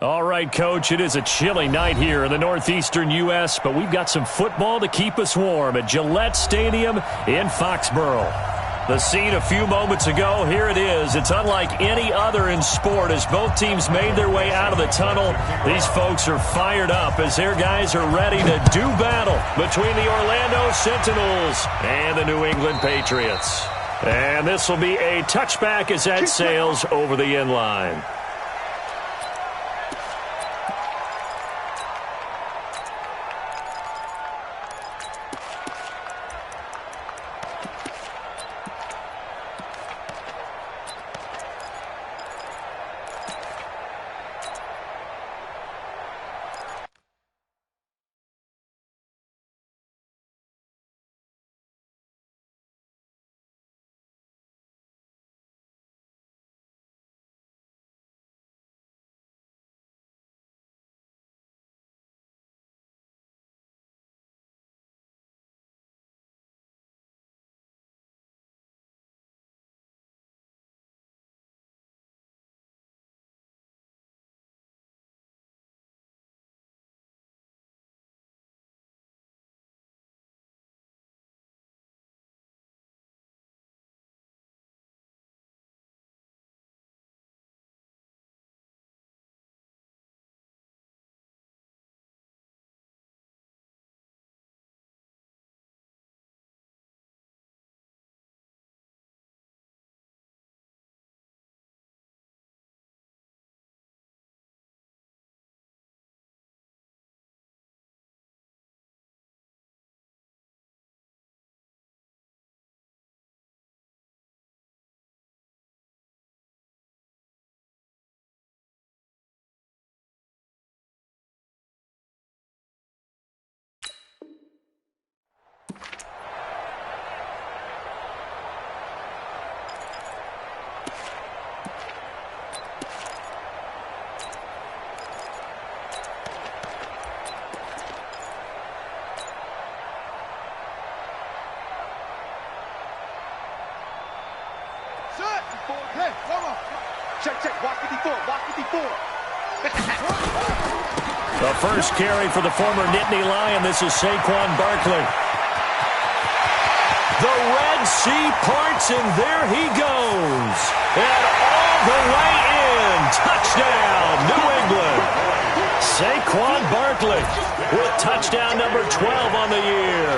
All right, Coach, it is a chilly night here in the northeastern U.S., but we've got some football to keep us warm at Gillette Stadium in Foxborough. The scene a few moments ago, here it is. It's unlike any other in sport as both teams made their way out of the tunnel. These folks are fired up as their guys are ready to do battle between the Orlando Sentinels and the New England Patriots. And this will be a touchback as that sails over the end line. Hey, come on. Check. Watch 54. The first carry for the former Nittany Lion. This is Saquon Barkley. The Red Sea parts, and there he goes. And all the way in. Touchdown, New England. Saquon Barkley with touchdown number 12 on the year,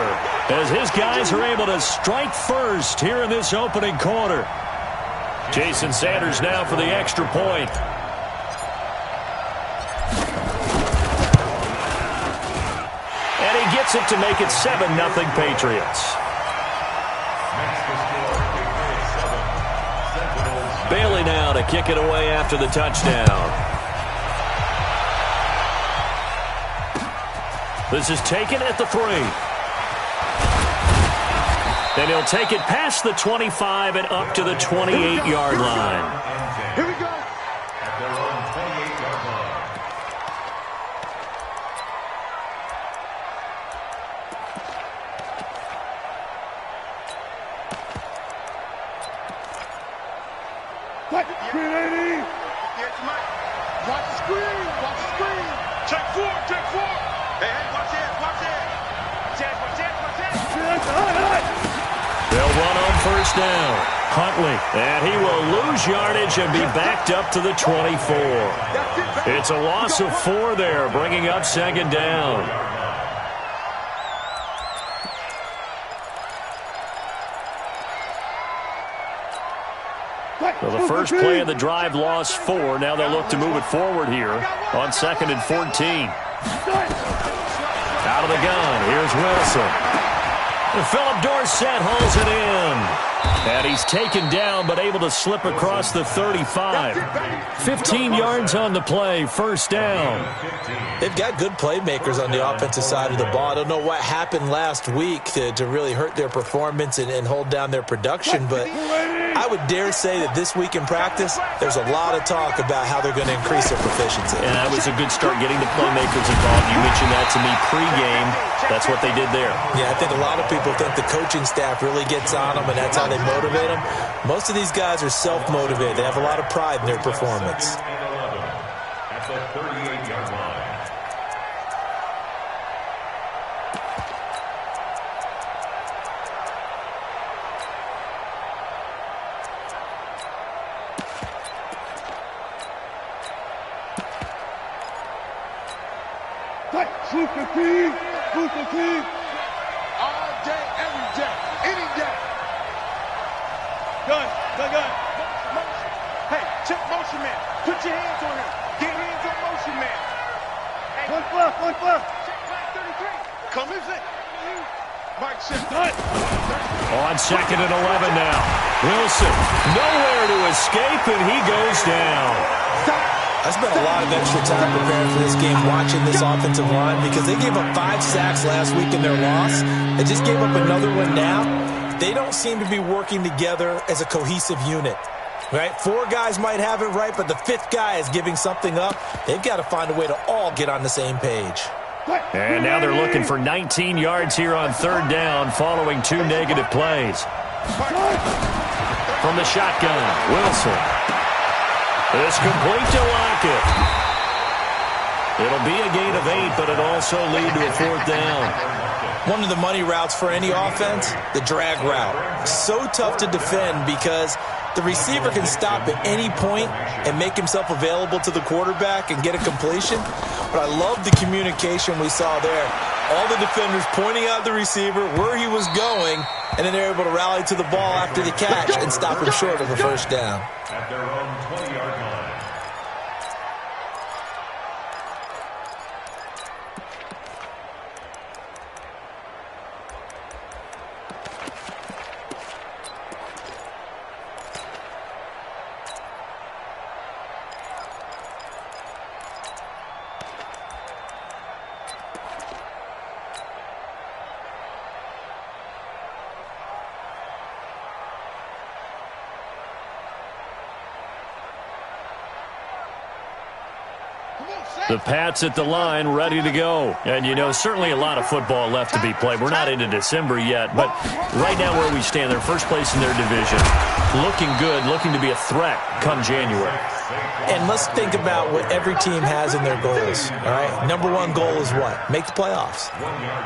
as his guys are able to strike first here in this opening quarter. Jason Sanders now for the extra point. And he gets it to make it 7-0 Patriots. Bailey now to kick it away after the touchdown. This is taken at the 3. Then he'll take it past the 25 and up to the 28-yard line. Here we go. At their own 28-yard line. What? Screen 80. Watch the screen. Check 4. Hey, watch it. They'll run on first down. Huntley, and he will lose yardage and be backed up to the 24. It's a loss of 4 there, bringing up second down. Well, the first play of the drive lost 4. Now they'll look to move it forward here on 2nd and 14. Out of the gun, here's Wilson. And Philip Dorsett hauls it in. And he's taken down but able to slip across the 35. 15 yards on the play, first down. They've got good playmakers on the offensive side of the ball. I don't know what happened last week to really hurt their performance and hold down their production, but I would dare say that this week in practice, there's a lot of talk about how they're going to increase their proficiency. And that was a good start getting the playmakers involved. You mentioned that to me pregame. That's what they did there. Yeah, I think a lot of people think the coaching staff really gets on them, and that's how they motivate them. Most of these guys are self-motivated. They have a lot of pride in their performance. At the 30 Swoop the team. Swoop the team. All day, every day, any day. Gun. Motion. Hey, check motion man. Put your hands on him. Get hands on motion man. Hey. One left. Check flag 33. Come in. Mike check. On 2nd and 11 now. Wilson, nowhere to escape, and he goes down. I spent a lot of extra time preparing for this game, watching this offensive line, because they gave up 5 sacks last week in their loss. They just gave up another one now. They don't seem to be working together as a cohesive unit. Right? 4 guys might have it right, but the 5th guy is giving something up. They've got to find a way to all get on the same page. And now they're looking for 19 yards here on 3rd down following 2 negative plays. From the shotgun, Wilson. It's complete to Lockett. It'll be a gain of 8, but it also lead to a 4th down. One of the money routes for any offense, the drag route. So tough to defend because the receiver can stop at any point and make himself available to the quarterback and get a completion. But I love the communication we saw there. All the defenders pointing out the receiver, where he was going, and then they're able to rally to the ball after the catch and stop him short of a 1st down. At their own 20-yard line. The Pats at the line, ready to go. And, you know, certainly a lot of football left to be played. We're not into December yet, but right now where we stand, they're first place in their division. Looking good, looking to be a threat come January. And let's think about what every team has in their goals, all right? Number 1 goal is what? Make the playoffs.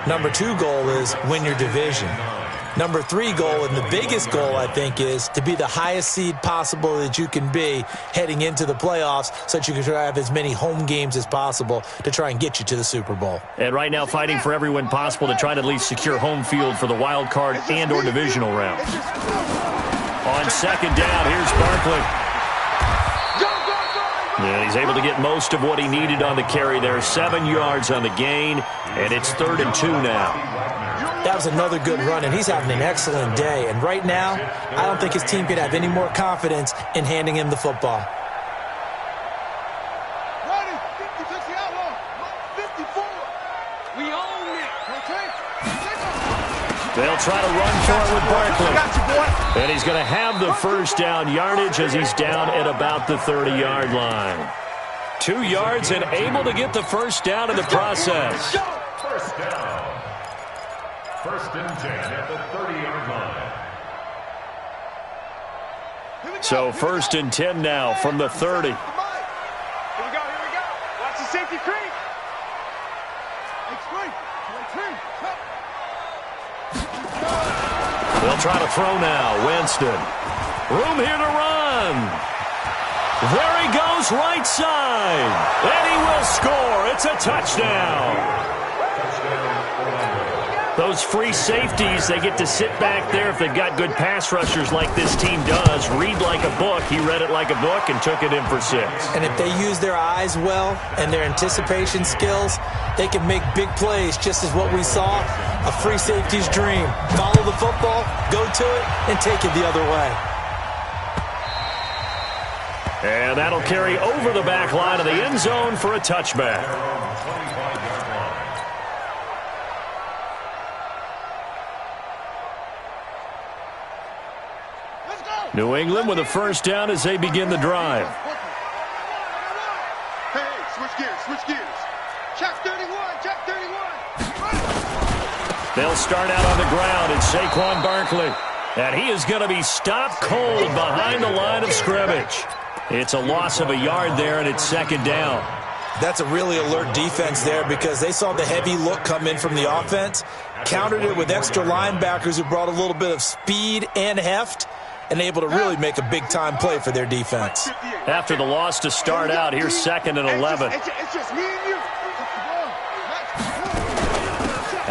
Number 2 goal is win your division. Number 3 goal, and the biggest goal, I think, is to be the highest seed possible that you can be heading into the playoffs so that you can have as many home games as possible to try and get you to the Super Bowl. And right now fighting for every win possible to try to at least secure home field for the wild card and or divisional round. On 2nd down, here's Barkley. And he's able to get most of what he needed on the carry there. 7 yards on the gain, and it's 3rd and 2 now. That was another good run, and he's having an excellent day. And right now, I don't think his team could have any more confidence in handing him the football. Ready, 50, takes the outlaw. 54. We own it, okay? They'll try to run for it with Barkley. Got you, boy. And he's going to have the 1st down yardage as he's down at about the 30-yard line. 2 yards and able to get the 1st down in the process. 1st down. 1st and 10 at the 30-yard line. So 1st and 10 now from the 30. Here we go. Watch the safety creep. They'll try to throw now. Winston. Room here to run. There he goes, right side. And he will score. It's a touchdown. Those free safeties, they get to sit back there if they've got good pass rushers like this team does. Read like a book. He read it like a book and took it in for 6. And if they use their eyes well and their anticipation skills, they can make big plays, just as what we saw, a free safety's dream. Follow the football, go to it, and take it the other way. And that'll carry over the back line of the end zone for a touchback. New England with a 1st down as they begin the drive. Hey, switch gears. Check 31. They'll start out on the ground. It's Saquon Barkley. And he is going to be stopped cold behind the line of scrimmage. It's a loss of a yard there, and it's 2nd down. That's a really alert defense there because they saw the heavy look come in from the offense, countered it with extra linebackers who brought a little bit of speed and heft, and able to really make a big-time play for their defense. After the loss to start out, here's 2nd and 11. It's just me and you.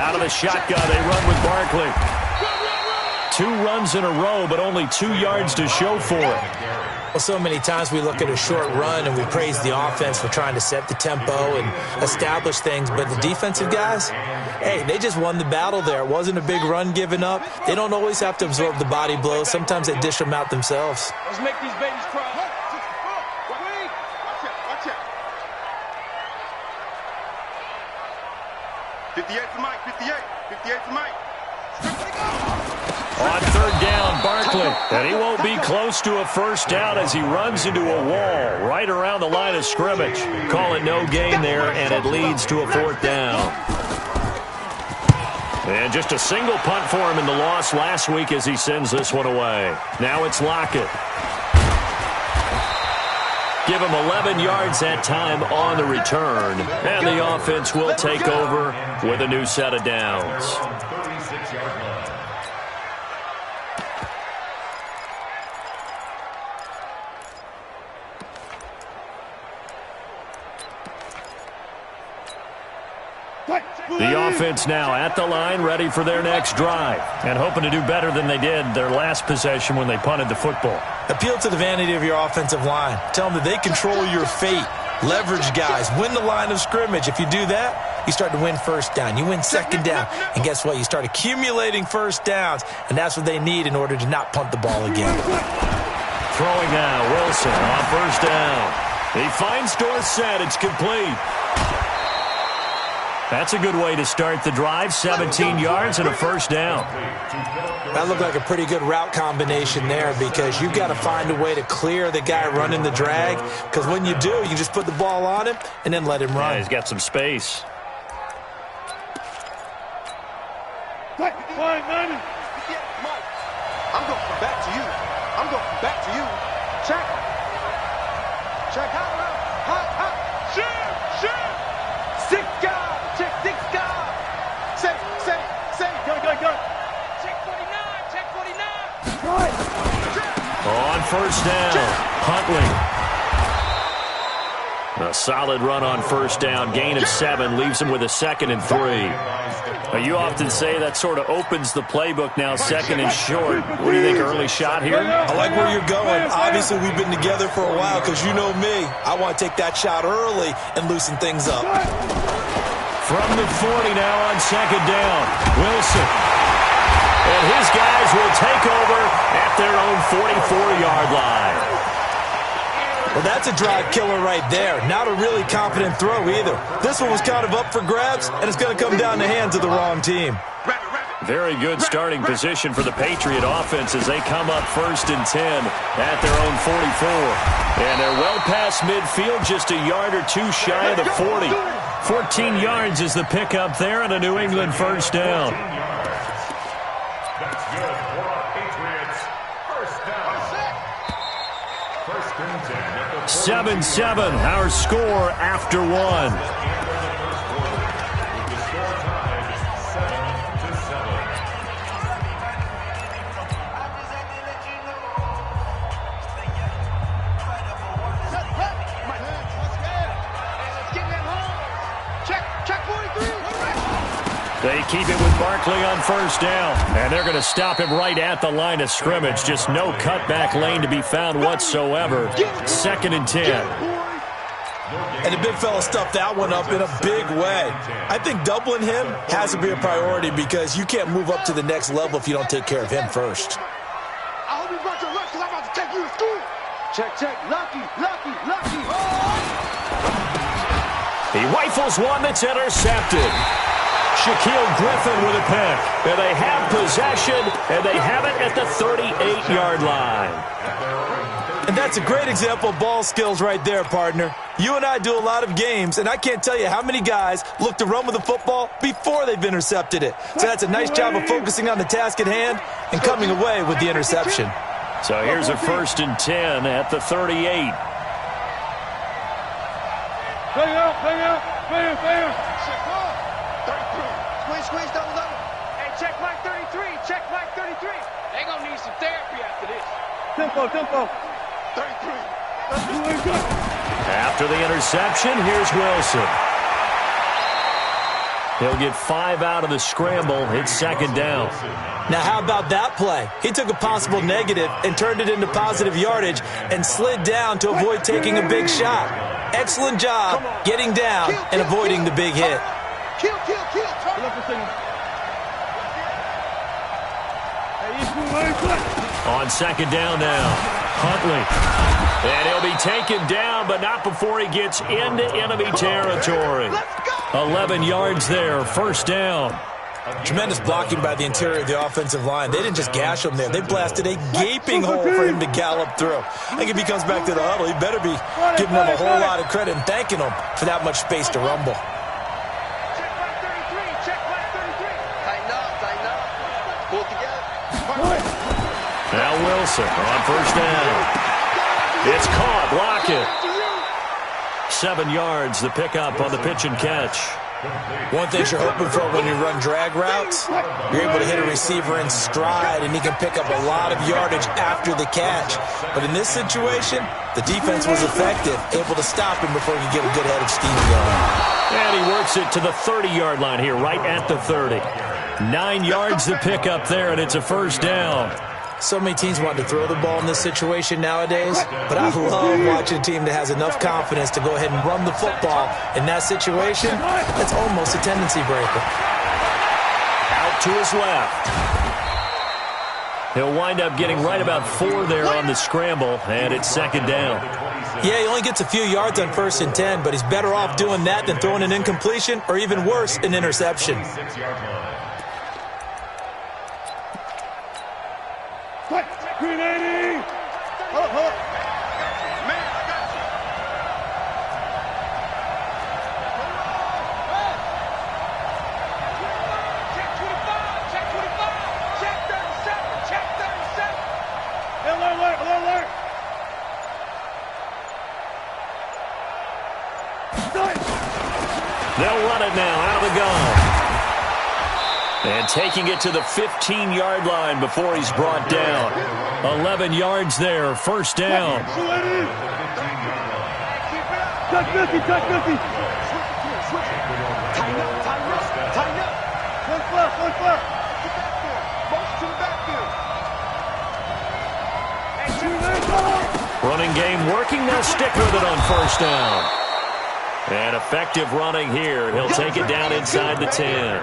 Out of the shotgun, they run with Barkley. 2 runs in a row, but only 2 yards to show for it. Well, so many times we look at a short run and we praise the offense for trying to set the tempo and establish things, but the defensive guys, hey, they just won the battle there. It wasn't a big run given up. They don't always have to absorb the body blows. Sometimes they dish them out themselves. Let's make these babies cry. Watch it. 58 for Mike, 58 for Mike. On 3rd down, Barkley, and he won't be close to a first down as he runs into a wall right around the line of scrimmage. Call it no gain there, and it leads to a 4th down. And just a single punt for him in the loss last week as he sends this one away. Now it's Lockett. Give him 11 yards that time on the return, and the offense will take over with a new set of downs. 36-yard line. The offense now at the line, ready for their next drive, and hoping to do better than they did their last possession when they punted the football. Appeal to the vanity of your offensive line. Tell them that they control your fate. Leverage guys. Win the line of scrimmage. If you do that, you start to win first down. You win second down. And guess what? You start accumulating first downs, and that's what they need in order to not punt the ball again. Throwing now, Wilson on first down. He finds Dorsett. It's complete. That's a good way to start the drive. 17 yards and a first down. That looked like a pretty good route combination there because you've got to find a way to clear the guy running the drag, because when you do, you just put the ball on him and then let him run. Yeah, he's got some space. I'm going back to you. Check. Hot. Shoot. 6 guys. Check 6 guys. Say. Go. Check 49. On first down, Huntley. A solid run on first down. Gain of 7 leaves him with a 2nd and 3. You often say that sort of opens the playbook now, 2nd and short. What do you think, early shot here? I like where you're going. Obviously, we've been together for a while because you know me. I want to take that shot early and loosen things up. From the 40 now on 2nd down, Wilson. And his guys will take over at their own 44-yard line. Well, that's a drive killer right there. Not a really confident throw either. This one was kind of up for grabs, and it's going to come down the hands of the wrong team. Very good starting position for the Patriot offense as they come up 1st and 10 at their own 44. And they're well past midfield, just a yard or 2 shy of the 40. 14 yards is the pickup there and a New England first down. That's good for our Patriots. First down. 1st and 10 at the 7-7, our score after 1. They keep it with Barkley on first down, and they're going to stop him right at the line of scrimmage. Just no cutback lane to be found whatsoever. 2nd and 10. And the big fella stuffed that one up in a big way. I think doubling him has to be a priority because you can't move up to the next level if you don't take care of him first. I hope you brought your lunch because I'm about to take you to school. Check. Lucky. He rifles one that's intercepted. Shaquille Griffin with a pick. And they have possession, and they have it at the 38-yard line. And that's a great example of ball skills right there, partner. You and I do a lot of games, and I can't tell you how many guys look to run with the football before they've intercepted it. So that's a nice job of focusing on the task at hand and coming away with the interception. So here's a 1st and 10 at the 38. Play out. Squeeze, double. Hey, check Mike 33. They gonna need some therapy after this. Tempo. 33. After the interception, here's Wilson. He'll get 5 out of the scramble. It's second down. Now, how about that play? He took a possible negative and turned it into positive yardage and slid down to avoid taking a big shot. Excellent job getting down and avoiding the big hit. On second down now, Huntley. And he'll be taken down, but not before he gets into enemy territory. 11 yards there, first down. Tremendous blocking by the interior of the offensive line. They didn't just gash him there. They blasted a gaping hole for him to gallop through. I think if he comes back to the huddle, he better be giving them a whole lot of credit and thanking them for that much space to rumble. Now Wilson on first down. It's caught. Block it. 7 yards, the pickup on the pitch and catch. One thing you're hoping for when you run drag routes, you're able to hit a receiver in stride, and he can pick up a lot of yardage after the catch. But in this situation, the defense was effective, able to stop him before he could get a good head of steam going. And he works it to the 30-yard line here, right at the 30. 9 yards to pick up there, and it's a first down. So many teams want to throw the ball in this situation nowadays, but I love watching a team that has enough confidence to go ahead and run the football. In that situation, that's almost a tendency breaker. Out to his left. He'll wind up getting right about 4 there on the scramble, and it's second down. Yeah, he only gets a few yards on 1st and 10, but he's better off doing that than throwing an incompletion or even worse, an interception. Green 80! Hold up. Man, I got you. Check 25, check 25, check 37, check 37. Alert. They'll run it now out of the gun. And taking it to the 15-yard line before he's brought down. 11 yards there, first down. Touch 50. Tighten up. One flush. Motion to the backfield. Running game working, they'll stick with it on first down. And effective running here. He'll take it down inside the 10.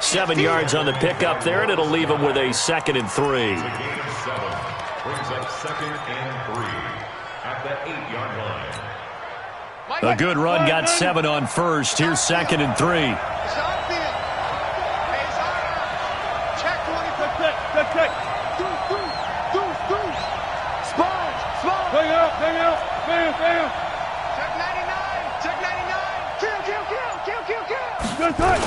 7 yards on the pickup there, and it'll leave him with a 2nd and 3. Brings up 2nd and 3 at the 8-yard line. A good run, got 7 on first. Here's 2nd and 3. Check. Bring it up. Bam. Check 99. Kill. Good touch.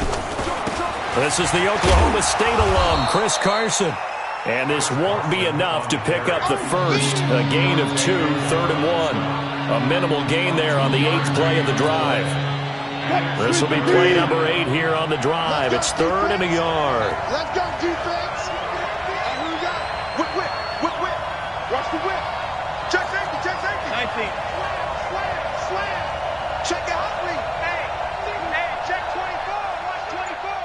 This is the Oklahoma State alum, Chris Carson. And this won't be enough to pick up the first. A gain of 2, 3rd and 1. A minimal gain there on the 8th play of the drive. This will be play number 8 here on the drive. It's 3rd and a yard. Let's go, defense. Who we got? Whip. Watch the whip. Check safety. 19. Slam. Check it, Huntley. Hey, check 24. Watch 24.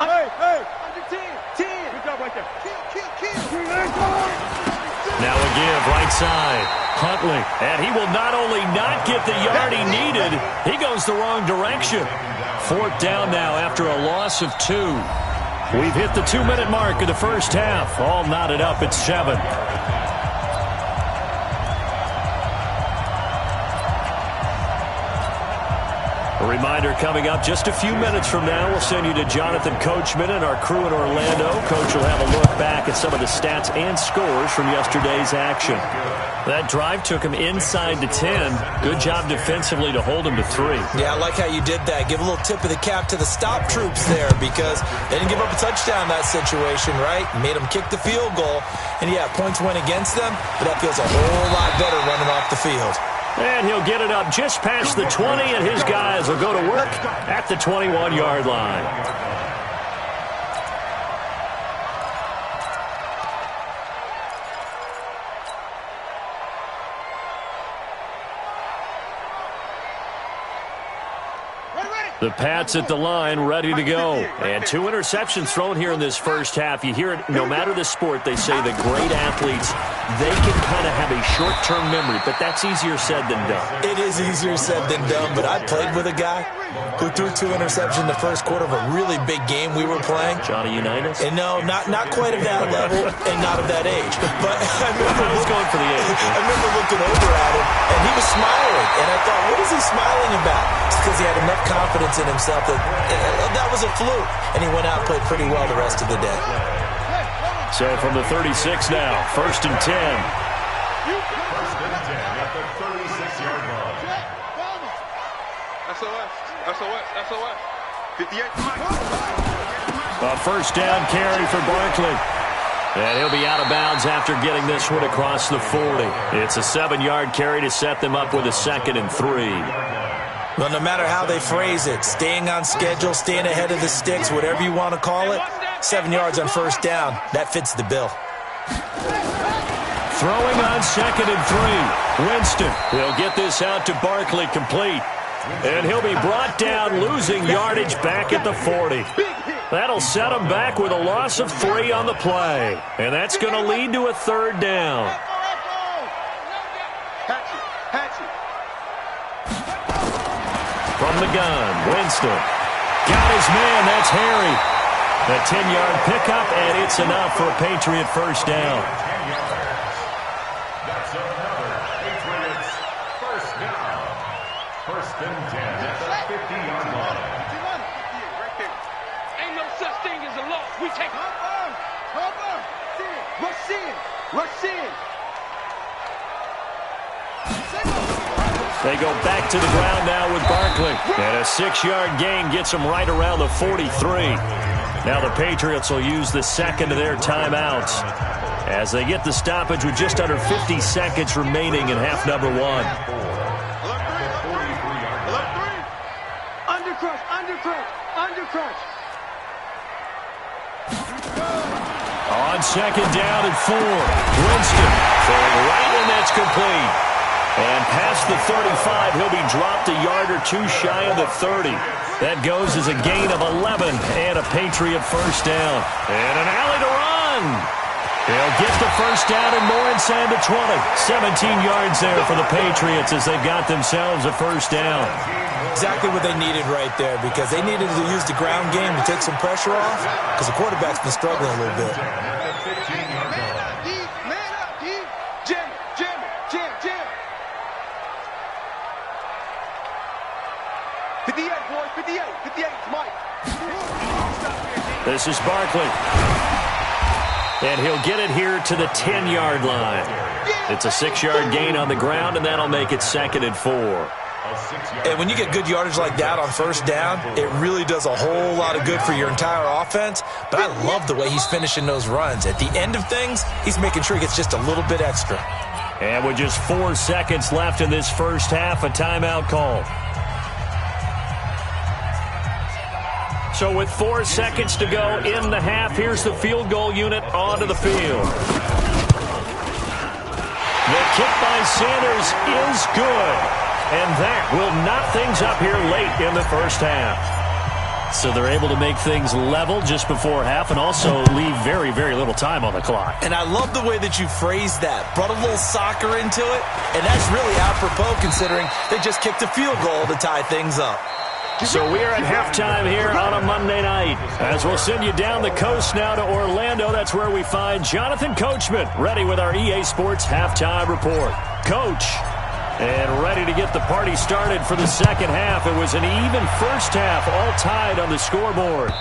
Hey. Under 10. Good job right there. Kill. Now a give, right side. Huntley. And he will not only not get the yard he needed, he goes the wrong direction. 4th down now after a loss of 2. We've hit the 2-minute mark of the first half. All knotted up at 7. A reminder coming up just a few minutes from now, we'll send you to Jonathan Coachman and our crew in Orlando. Coach will have a look back at some of the stats and scores from yesterday's action. That drive took him inside the 10. Good job defensively to hold him to 3. Yeah, I like how you did that. Give a little tip of the cap to the stop troops there because they didn't give up a touchdown in that situation, right? Made them kick the field goal. And, yeah, points went against them, but that feels a whole lot better running off the field. And he'll get it up just past the 20, and his guys will go to work at the 21-yard line. Ready. The Pats at the line, ready to go. And 2 interceptions thrown here in this first half. You hear it, no matter the sport, they say the great athletes, they can kind of have a short-term memory, but that's easier said than done. It is easier said than done, but I played with a guy who threw 2 interceptions in the first quarter of a really big game we were playing. Johnny Unitas? And no, not quite of that level and not of that age. But I was going for the age. I remember looking over at him, and he was smiling. And I thought, what is he smiling about? It's because he had enough confidence in himself that was a fluke. And he went out and played pretty well the rest of the day. So from the 36 now, 1st and 10. 1st and 10 at the 36-yard line. SOS. 58. A 1st down carry for Barkley. And he'll be out of bounds after getting this one across the 40. It's a 7-yard carry to set them up with a 2nd and 3. Well, no matter how they phrase it, staying on schedule, staying ahead of the sticks, whatever you want to call it, 7 yards on 1st down, that fits the bill. Throwing on 2nd and 3. Winston, he'll get this out to Barkley complete. And he'll be brought down, losing yardage back at the 40. That'll set him back with a loss of 3 on the play. And that's going to lead to a 3rd down. From the gun, Winston. Got his man, that's Harry. A 10-yard pickup, and it's enough for a Patriot 1st down. That's another Patriots 1st down. 1st and 10 at the 50-yard line. Ain't no such thing as a loss. We take it. Rush in. They go back to the ground now with Barkley. And a 6-yard gain gets them right around the 43. Now the Patriots will use the 2nd of their timeouts as they get the stoppage with just under 50 seconds remaining in half number 1. Undercrush. On 2nd down and 4. Winston throwing right, and that's complete. And past the 35, he'll be dropped a yard or 2 shy of the 30. That goes as a gain of 11 and a Patriot 1st down. And an alley to run. They'll get the 1st down and more inside the 20. 17 yards there for the Patriots as they've got themselves a 1st down. Exactly what they needed right there, because they needed to use the ground game to take some pressure off, because the quarterback's been struggling a little bit. Man up, D. Jam. 58, boys, 58. 58, Mike. This is Barkley. And he'll get it here to the 10-yard line. It's a 6-yard gain on the ground, and that'll make it 2nd and 4. And when you get good yardage like that on 1st down, it really does a whole lot of good for your entire offense. But I love the way he's finishing those runs. At the end of things, he's making sure he gets just a little bit extra. And with just 4 seconds left in this first half, a timeout call. So with 4 seconds to go in the half, here's the field goal unit onto the field. The kick by Sanders is good. And that will knock things up here late in the first half. So they're able to make things level just before half and also leave very, very little time on the clock. And I love the way that you phrased that. Brought a little soccer into it. And that's really apropos considering they just kicked a field goal to tie things up. So we are at halftime here on a Monday night. As we'll send you down the coast now to Orlando. That's where we find Jonathan Coachman ready with our EA Sports halftime report. Coach. And ready to get the party started for the second half. It was an even first half, all tied on the scoreboard.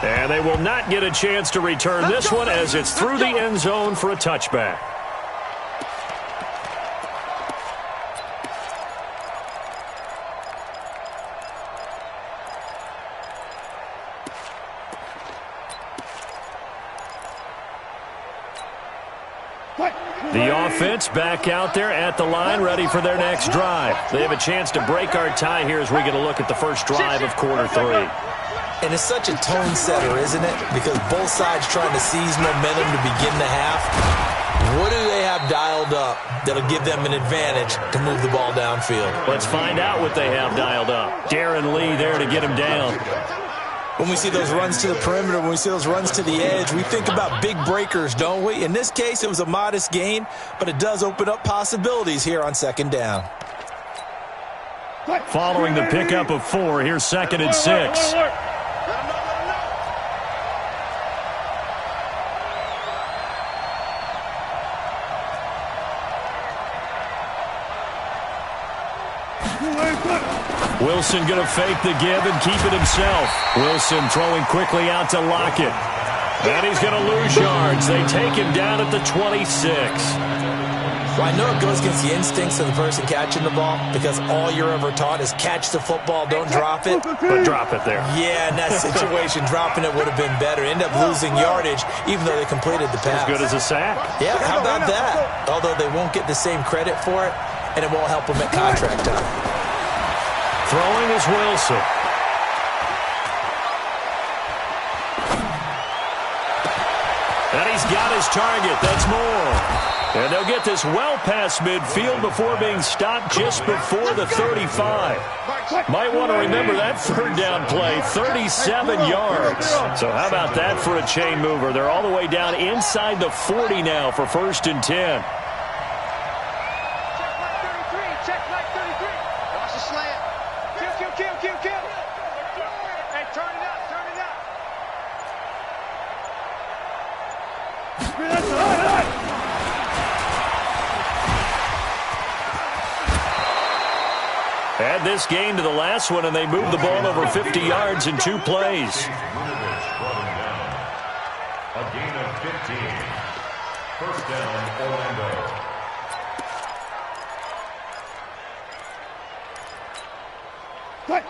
And they will not get a chance to return this one as it's through the end zone for a touchback. The offense back out there at the line, ready for their next drive. They have a chance to break our tie here as we get a look at the first drive of quarter 3. And it's such a tone setter, isn't it? Because both sides trying to seize momentum to begin the half. What do they have dialed up that'll give them an advantage to move the ball downfield? Let's find out what they have dialed up. Darren Lee there to get him down. When we see those runs to the perimeter, when we see those runs to the edge, we think about big breakers, don't we? In this case, it was a modest gain, but it does open up possibilities here on second down. Following the pickup of 4, here's 2nd and 6. Wilson going to fake the give and keep it himself. Wilson throwing quickly out to Lockett. And he's going to lose yards. They take him down at the 26. Well, I know it goes against the instincts of the person catching the ball because all you're ever taught is catch the football, don't drop it. But drop it there. Yeah, in that situation, dropping it would have been better. End up losing yardage even though they completed the pass. As good as a sack. Yeah, how about that? Although they won't get the same credit for it, and it won't help them at contract time. Throwing is Wilson. And he's got his target. That's more. And they'll get this well past midfield before being stopped just before the 35. Might want to remember that third down play, 37 yards. So how about that for a chain mover? They're all the way down inside the 40 now for 1st and 10. Add this game to the last one, and they move the ball over 50 yards in 2 plays. A gain of 15. 1st down, Orlando. Cut!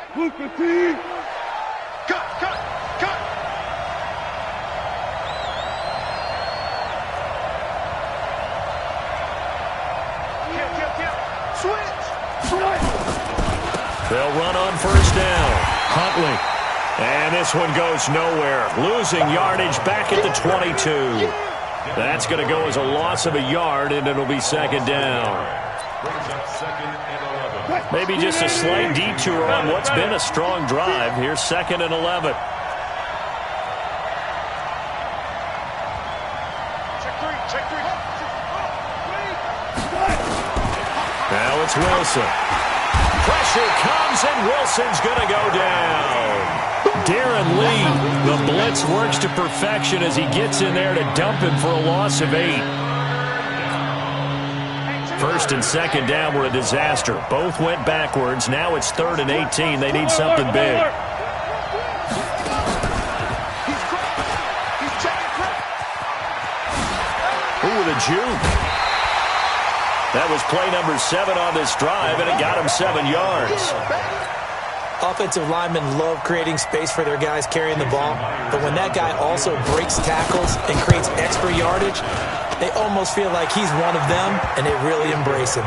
Switch! They'll run on 1st down. Huntley. And this one goes nowhere. Losing yardage back at the 22. That's going to go as a loss of a yard, and it'll be 2nd down. Brings up 2nd and 11. Maybe just a slight detour on what's been a strong drive. Here's 2nd and 11. Now it's Wilson. Pressure comes, and Wilson's going to go down. Darren Lee, the blitz works to perfection as he gets in there to dump him for a loss of 8. 1st and 2nd down were a disaster. Both went backwards. Now it's 3rd and 18. They need something big. Ooh, the juke. That was play number 7 on this drive, and it got him 7 yards. Offensive linemen love creating space for their guys carrying the ball, but when that guy also breaks tackles and creates extra yardage, they almost feel like he's one of them, and they really embrace him.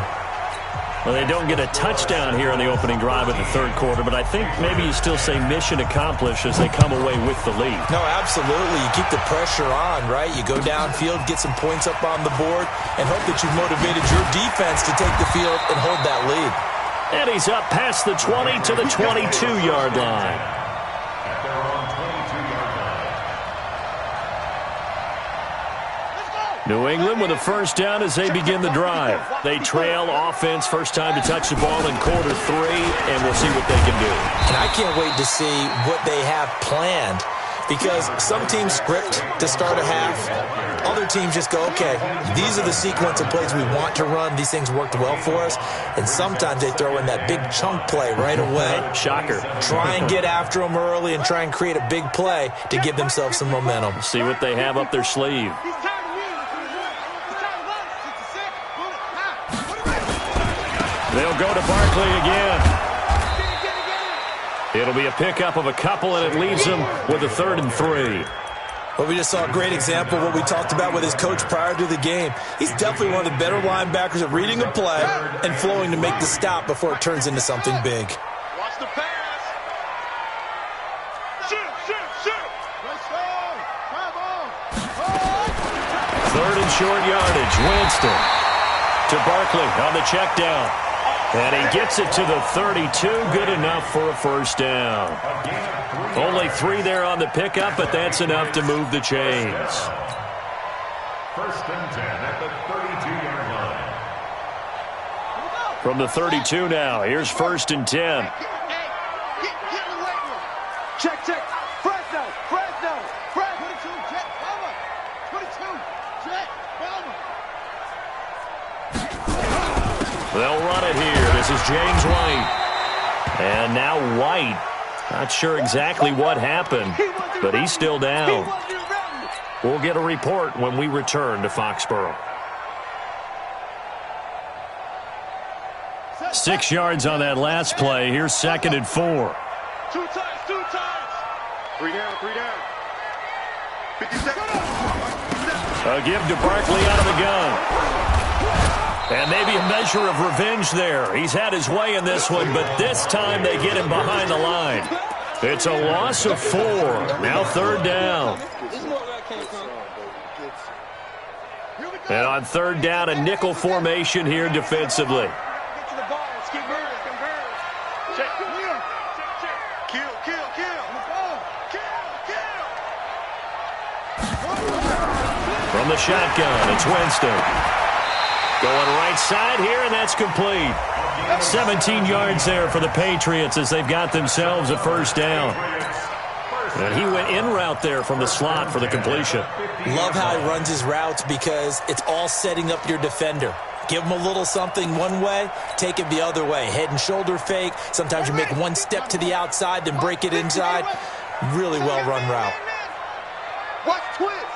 Well, they don't get a touchdown here in the opening drive of the 3rd quarter, but I think maybe you still say mission accomplished as they come away with the lead. No, absolutely. You keep the pressure on, right? You go downfield, get some points up on the board, and hope that you've motivated your defense to take the field and hold that lead. And he's up past the 20 to the 22-yard line. At their own 22-yard line. New England with a 1st down as they begin the drive. They trail offense, first time to touch the ball in quarter 3, and we'll see what they can do. And I can't wait to see what they have planned, because some teams script to start a half. Other teams just go, okay, these are the sequence of plays we want to run. These things worked well for us. And sometimes they throw in that big chunk play right away. Shocker. Try and get after them early and try and create a big play to give themselves some momentum. See what they have up their sleeve. They'll go to Barkley again. It'll be a pickup of a couple, and it leaves them with a 3rd and 3. Well, we just saw a great example of what we talked about with his coach prior to the game. He's definitely one of the better linebackers at reading a play and flowing to make the stop before it turns into something big. Watch the pass. Shoot. Let's go. Come on. Third and short yardage. Winston to Barkley on the check down. And he gets it to the 32. Good enough for a first down. Only 3 there on the pickup, but that's enough to move the chains. First and 10 at the 32-yard line. From the 32 now, here's first and 10. Check, check. Fresno. 22, check. Over. 22, check. Over. They'll run it here. This is James White. And now White. Not sure exactly what happened, but he's still down. We'll get a report when we return to Foxborough. 6 yards on that last play. Here's second and 4. 2 times. 3 down. 50 seconds. A give to Barkley out of the gun. And maybe a measure of revenge there. He's had his way in this one, but this time they get him behind the line. It's a loss of 4. Now third down. And on third down, a nickel formation here defensively. From the shotgun, it's Winston. Going right side here, and that's complete. 17 yards there for the Patriots as they've got themselves a first down. And he went in route there from the slot for the completion. Love how he runs his routes because it's all setting up your defender. Give him a little something one way, take it the other way. Head and shoulder fake. Sometimes you make one step to the outside, then break it inside. Really well-run route. Watch twist.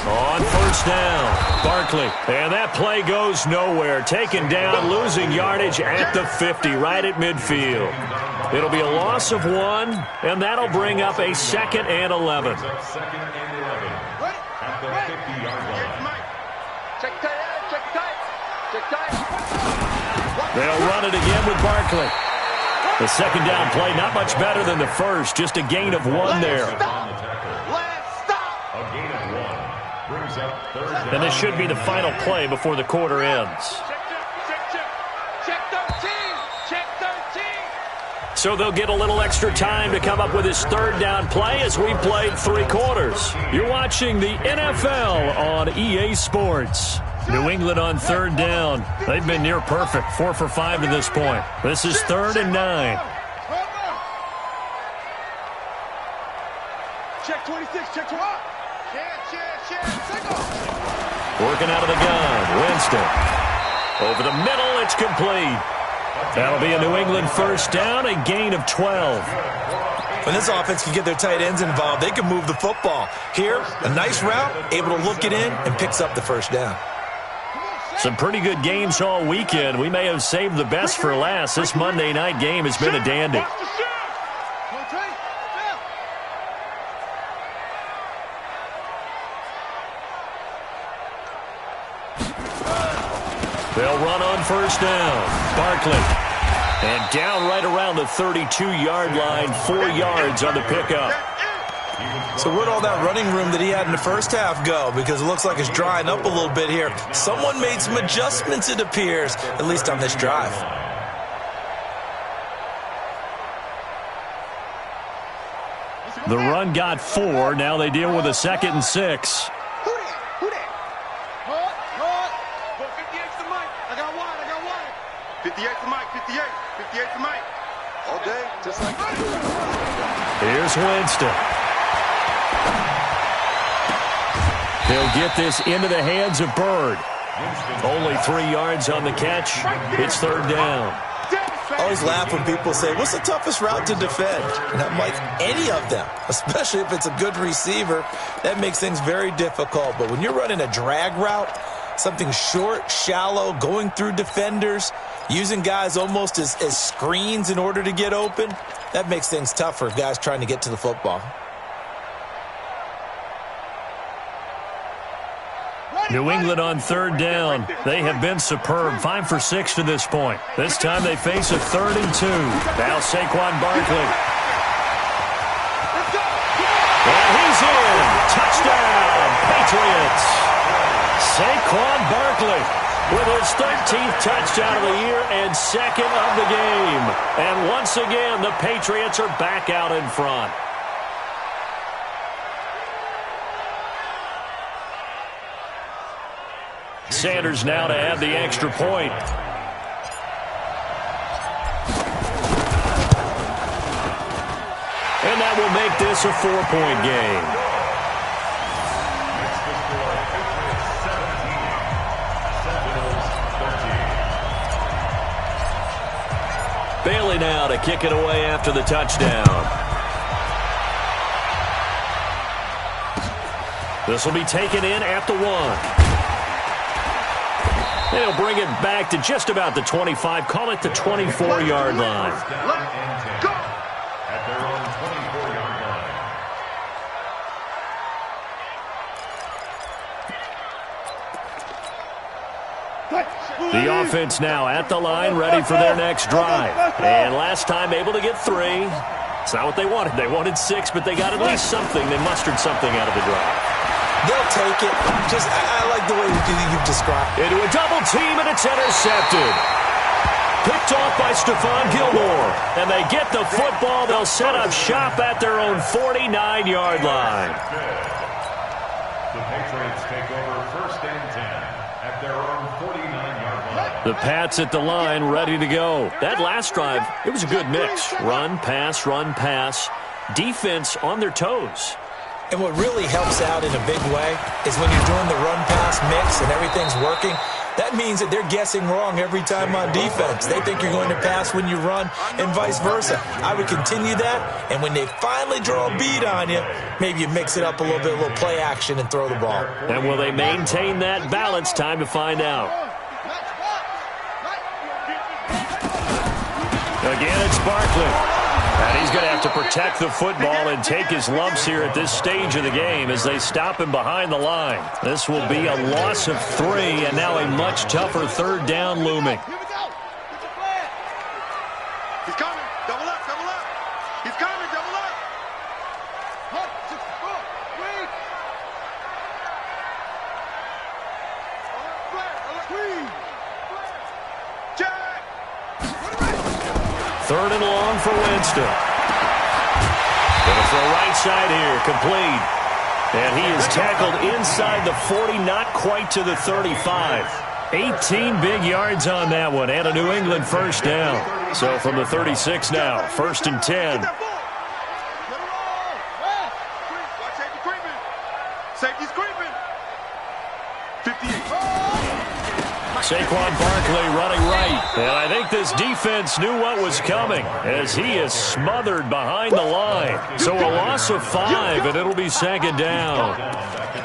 On first down, Barkley. And that play goes nowhere. Taken down, losing yardage at the 50, right at midfield. It'll be a loss of 1, and that'll bring up a second and 11. Second and 11 at the 50-yard line. Check tight. They'll run it again with Barkley. The second down play, not much better than the first, just a gain of 1 there. And this should be the final play before the quarter ends. Check 13. So they'll get a little extra time to come up with his third down play as we played 3 quarters. You're watching the NFL on EA Sports. New England on third down. They've been near perfect, 4 for 5 to this point. This is 3rd and 9. Check 26, check 12. Working out of the gun, Winston. Over the middle, it's complete. That'll be a New England first down, a gain of 12. When this offense can get their tight ends involved, they can move the football. Here, a nice route, able to look it in, and picks up the first down. Some pretty good games all weekend. We may have saved the best for last. This Monday night game has been a dandy. They'll run on first down. Barkley. And down right around the 32-yard line, 4 yards on the pickup. So where'd all that running room that he had in the first half go? Because it looks like it's drying up a little bit here. Someone made some adjustments, it appears, at least on this drive. The run got 4. Now they deal with a 2nd and 6. Who that? Hard. 58's the mic. I got one. 58's the mic. 58's the mic. All day, just like that. Here's Winston. They'll get this into the hands of Bird. Only 3 yards on the catch. It's third down. I always laugh when people say, what's the toughest route to defend? And I'm like, any of them, especially if it's a good receiver. That makes things very difficult. But when you're running a drag route, something short, shallow, going through defenders, using guys almost as screens in order to get open, that makes things tough for guys trying to get to the football. New England on third down. They have been superb. 5 for 6 to this point. This time they face a 3rd and 2. Now Saquon Barkley. And he's in. Touchdown, Patriots. Barkley with his 13th touchdown of the year and second of the game. And once again, the Patriots are back out in front. Sanders now to add the extra point. And that will make this a 4-point game. Bailey now to kick it away after the touchdown. This will be taken in at the 1. They'll bring it back to just about the 25. Call it the 24-yard line. At their own 24-yard line. The offense now at the line, ready for their next drive. And last time able to get 3. It's not what they wanted. They wanted 6, but they got at least something. They mustered something out of the drive. They'll take it. I like the way you've described it. Into a double team, and it's intercepted. Picked off by Stephon Gilmore. And they get the football. They'll set up shop at their own 49-yard line. The Patriots take over 1st and 10 at their own 49-yard line. The Pats at the line, ready to go. That last drive, it was a good mix. Run, pass, defense on their toes. And what really helps out in a big way is when you're doing the run-pass mix and everything's working, that means that they're guessing wrong every time on defense. They think you're going to pass when you run and vice versa. I would continue that, and when they finally draw a beat on you, maybe you mix it up a little bit, a little play action, and throw the ball. And will they maintain that balance? Time to find out. Again, it's Barkley. And he's going to have to protect the football and take his lumps here at this stage of the game as they stop him behind the line. This will be a loss of 3, and now a much tougher 3rd down looming. He's coming. Double up. He's coming. Double up. Jack. 3rd and long for Winston. Going to throw right side here, complete. And he is tackled inside the 40, not quite to the 35. 18 big yards on that one, and a New England 1st down. So from the 36 now, 1st and 10. Safety's creeping. 58. Saquon Barkley running right. And I think this defense knew what was coming as he is smothered behind the line. So a loss of 5, and it'll be 2nd down.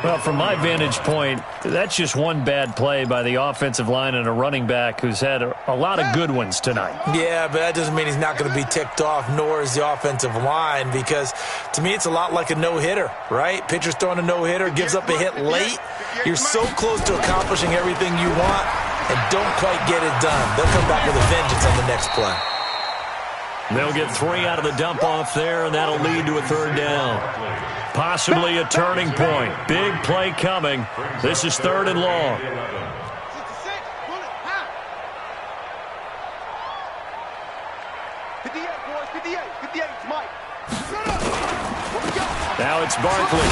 Well, from my vantage point, that's just one bad play by the offensive line and a running back who's had a lot of good ones tonight. Yeah, but that doesn't mean he's not going to be ticked off, nor is the offensive line, because to me it's a lot like a no-hitter, right? Pitcher's throwing a no-hitter, gives up a hit late. You're so close to accomplishing everything you want and don't quite get it done. They'll come back with a vengeance on the next play. They'll get 3 out of the dump-off there, and that'll lead to a 3rd down. Possibly a turning point. Big play coming. This is 3rd and long. 66, bullet, half. 58, boys, 58, 58, Mike. Shut up. Where we go? Now it's Barkley.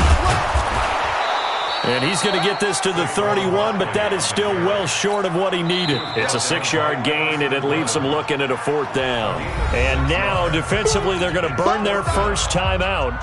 And he's going to get this to the 31, but that is still well short of what he needed. It's a 6-yard gain, and it leaves him looking at a 4th down. And now, defensively, they're going to burn their first timeout.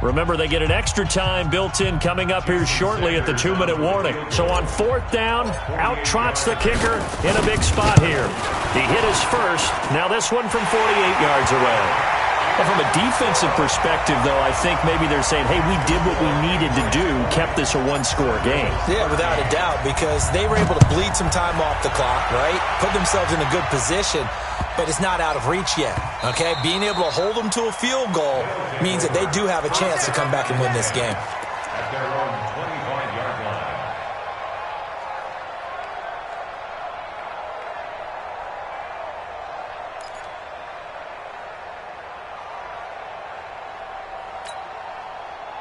Remember, they get an extra time built in coming up here shortly at the 2-minute warning. So on 4th down, out trots the kicker in a big spot here. He hit his first. Now this one from 48 yards away. Well, from a defensive perspective, though, I think maybe they're saying, hey, we did what we needed to do, kept this a 1-score game. Yeah, without a doubt, because they were able to bleed some time off the clock, right? Put themselves in a good position, but it's not out of reach yet, okay? Being able to hold them to a field goal means that they do have a chance to come back and win this game. At their own 25-yard line.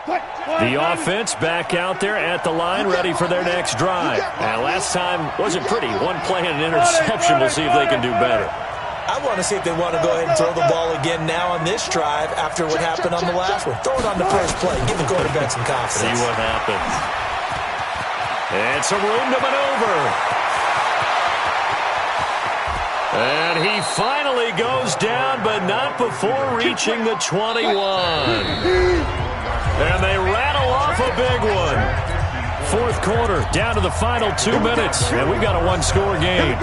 The offense back out there at the line, ready for their next drive. And last time wasn't pretty. One play and an interception. We'll see if they can do better. I want to see if they want to go ahead and throw the ball again now on this drive after what happened on the last one. Throw it on the first play. Give the quarterback some confidence. See what happens. And some room to maneuver. And he finally goes down, but not before reaching the 21. And they rattle off a big one. Fourth quarter, down to the final 2 minutes, and we've got a one-score game.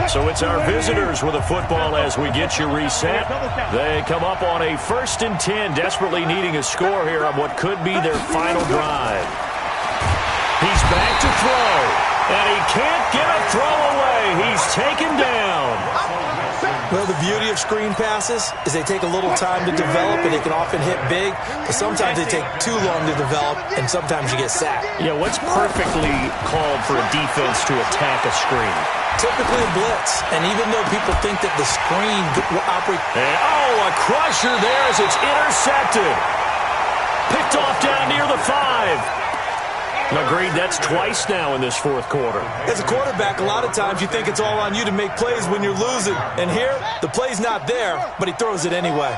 So it's our visitors with a football as we get you reset. They come up on a 1st and 10, desperately needing a score here on what could be their final drive. He's back to throw, and he can't get a throw away. He's taken down. Well, the beauty of screen passes is they take a little time to develop, and they can often hit big, but sometimes they take too long to develop, and sometimes you get sacked. Yeah, what's perfectly called for a defense to attack a screen? Typically a blitz, and even though people think that the screen will operate... a crusher there as it's intercepted. Picked off down near the 5. Agreed, that's twice now in this fourth quarter. As a quarterback, a lot of times you think it's all on you to make plays when you're losing. And here, the play's not there, but he throws it anyway.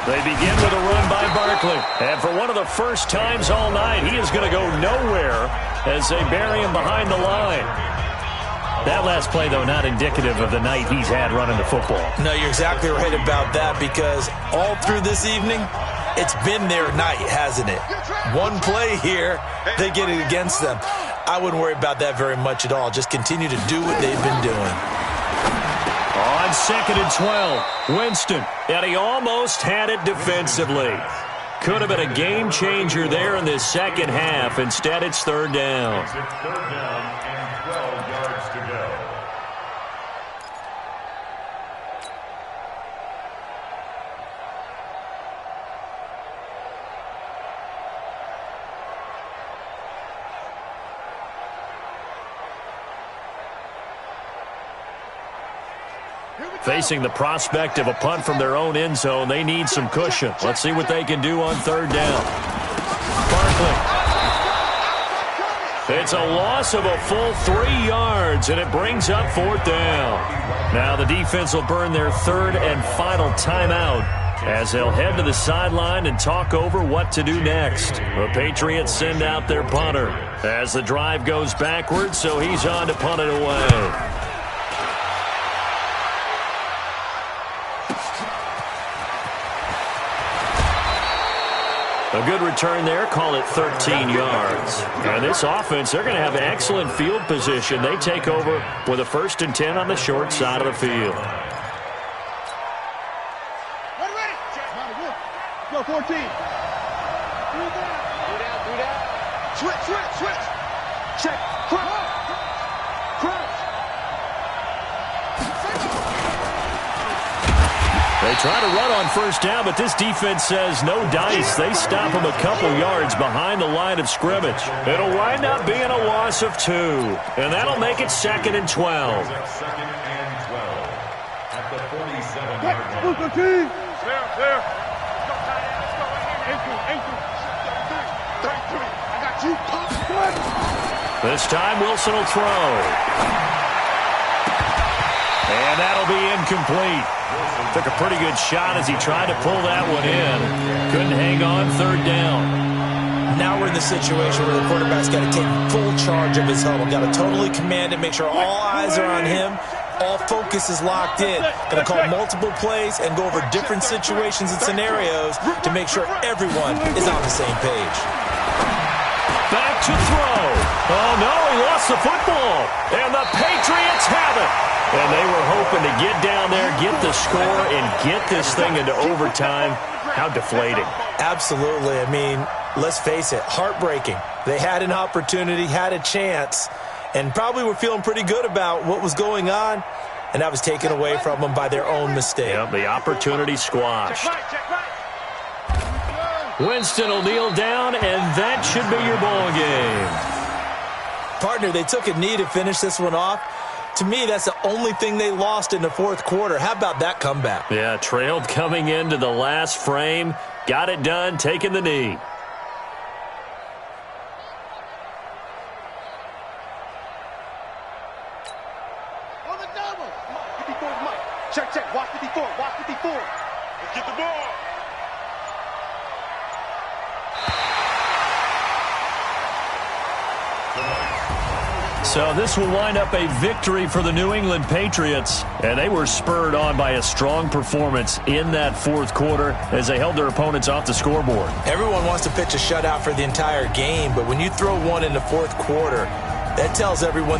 They begin with a run by Barkley. And for one of the first times all night, he is going to go nowhere as they bury him behind the line. That last play, though, not indicative of the night he's had running the football. No, you're exactly right about that, because all through this evening, it's been their night, hasn't it? One play here, they get it against them. I wouldn't worry about that very much at all. Just continue to do what they've been doing. On 2nd and 12, Winston, and he almost had it defensively. Could have been a game changer there in this second half. Instead, it's 3rd down. It's 3rd down and 12 yards to go. Facing the prospect of a punt from their own end zone, they need some cushion. Let's see what they can do on 3rd down. Barkley. It's a loss of a full 3 yards, and it brings up 4th down. Now the defense will burn their 3rd and final timeout as they'll head to the sideline and talk over what to do next. The Patriots send out their punter as the drive goes backwards, so he's on to punt it away. A good return there, call it 13 yards. And this offense, they're going to have excellent field position. They take over with a 1st and 10 on the short side of the field. Go 14. 3 down. Switch. Check. Crouch. They try to run on 1st down, but this defense says no dice. They stop them a couple yards behind the line of scrimmage. It'll wind up being a loss of 2, and that'll make it 2nd and 12. 2nd and 12 at the 47-yard line. Clear. I got you. This time Wilson will throw. And that'll be incomplete. Took a pretty good shot as he tried to pull that one in. Couldn't hang on 3rd down. Now we're in the situation where the quarterback's got to take full charge of his huddle. Got to totally command it, make sure all eyes are on him. All focus is locked in. Going to call multiple plays and go over different situations and scenarios to make sure everyone is on the same page. Back to throw. Oh, no, he lost the football. And the Patriots have it. And they were hoping to get down there, get the score, and get this thing into overtime. How deflating. Absolutely. I mean, let's face it, heartbreaking. They had an opportunity, had a chance, and probably were feeling pretty good about what was going on, and that was taken away from them by their own mistake. Yep, the opportunity squashed. Winston will kneel down, and that should be your ball game. Partner, they took a knee to finish this one off. To me, that's the only thing they lost in the fourth quarter. How about that comeback? Yeah, trailed coming into the last frame. Got it done, taking the knee. On the double. 54's Mike. Check. Watch 54. Watch 54. Let's get the ball. So this will wind up a victory for the New England Patriots, and they were spurred on by a strong performance in that fourth quarter as they held their opponents off the scoreboard. Everyone wants to pitch a shutout for the entire game, but when you throw one in the fourth quarter, that tells everyone